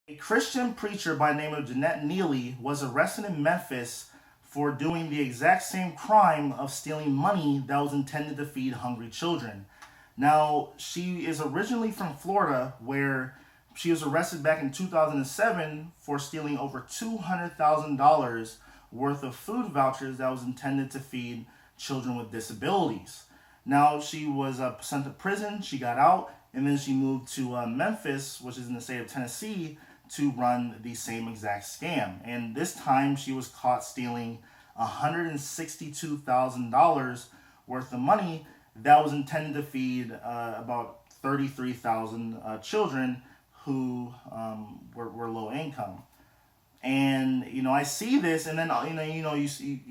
A Christian preacher by the name of Jeanette Nealy was arrested in Memphis for doing the exact same crime of stealing money that was intended to feed hungry children. Now, she is originally from Florida, where she was arrested back in 2007 for stealing over $200,000 worth of food vouchers that was intended to feed children with disabilities. Now, she was sent to prison, she got out, and then she moved to Memphis, which is in the state of Tennessee, to run the same exact scam. And this time she was caught stealing $162,000 worth of money that was intended to feed about 33,000 children who were low income. And I see this, and then you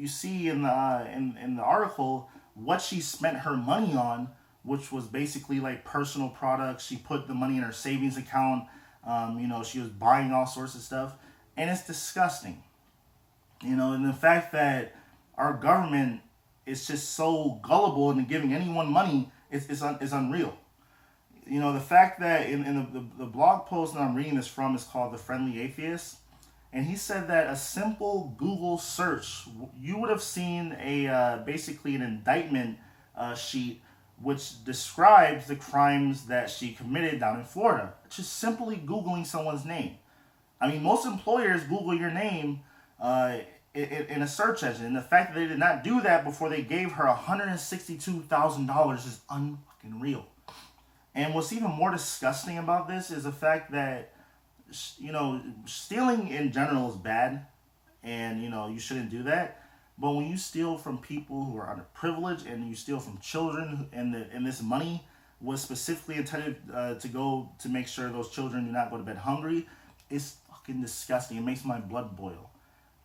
see in the article what she spent her money on, which was basically like personal products. She put the money in her savings account. She was buying all sorts of stuff, and it's disgusting. And the fact that our government is just so gullible in giving anyone money is unreal. The fact that in the blog post that I'm reading this from is called The Friendly Atheist, and he said that a simple Google search, you would have seen basically an indictment sheet which describes the crimes that she committed down in Florida. Just simply Googling someone's name. I mean, most employers Google your name in a search engine. And the fact that they did not do that before they gave her $162,000 is unfucking real. And what's even more disgusting about this is the fact that, stealing in general is bad. And, you shouldn't do that. But when you steal from people who are underprivileged and you steal from children, and this money was specifically intended to go to make sure those children do not go to bed hungry, it's fucking disgusting. It makes my blood boil.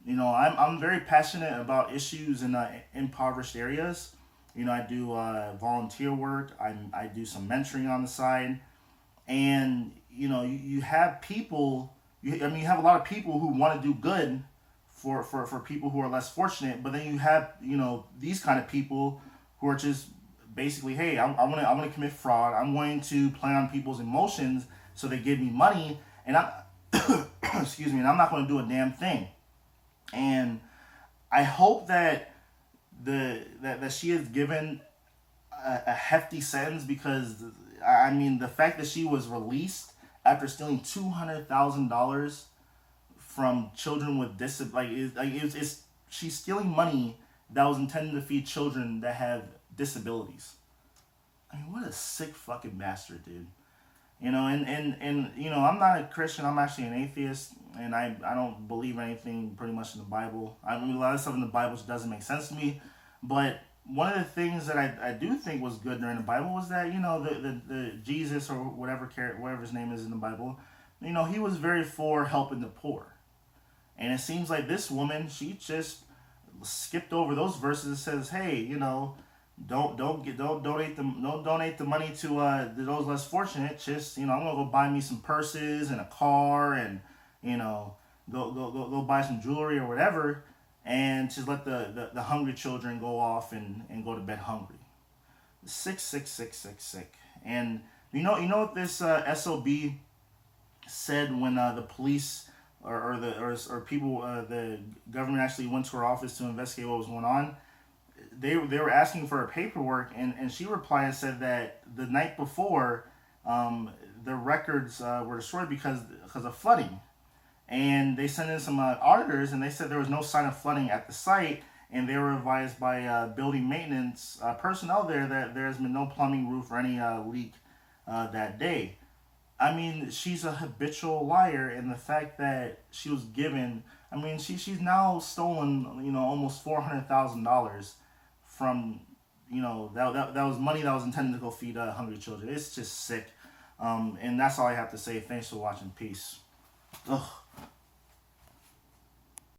I'm very passionate about issues in impoverished areas. I do volunteer work. I do some mentoring on the side, and you have people. You have a lot of people who want to do good for people who are less fortunate, but then you have these kind of people who are just basically, hey, I'm gonna commit fraud. I'm going to play on people's emotions so they give me money, and I'm excuse me, and I'm not going to do a damn thing. And I hope that that she is given a hefty sentence, because the fact that she was released after stealing $200,000 from children with disabilities, she's stealing money that was intended to feed children that have disabilities. I mean, what a sick fucking bastard, dude. I'm not a Christian. I'm actually an atheist, and I don't believe anything pretty much in the Bible. I mean, a lot of stuff in the Bible just doesn't make sense to me. But one of the things that I do think was good during the Bible was that the Jesus, or whatever his name is in the Bible, he was very for helping the poor. And it seems like this woman, she just skipped over those verses that says, hey, don't donate the money to those less fortunate. Just I'm gonna go buy me some purses and a car, and go buy some jewelry or whatever, and just let the hungry children go off and go to bed hungry. Sick. And you know what this SOB said when the police or people, the government actually went to her office to investigate what was going on. They were asking for her paperwork, and she replied and said that the night before, the records were destroyed because of flooding, and they sent in some auditors, and they said there was no sign of flooding at the site, and they were advised by building maintenance personnel there that there has been no plumbing, roof, or any leak that day. I mean, she's a habitual liar, and the fact that she was given, she's now stolen, almost $400,000 from, that was money that was intended to go feed hungry children. It's just sick. And that's all I have to say. Thanks for watching. Peace. Ugh.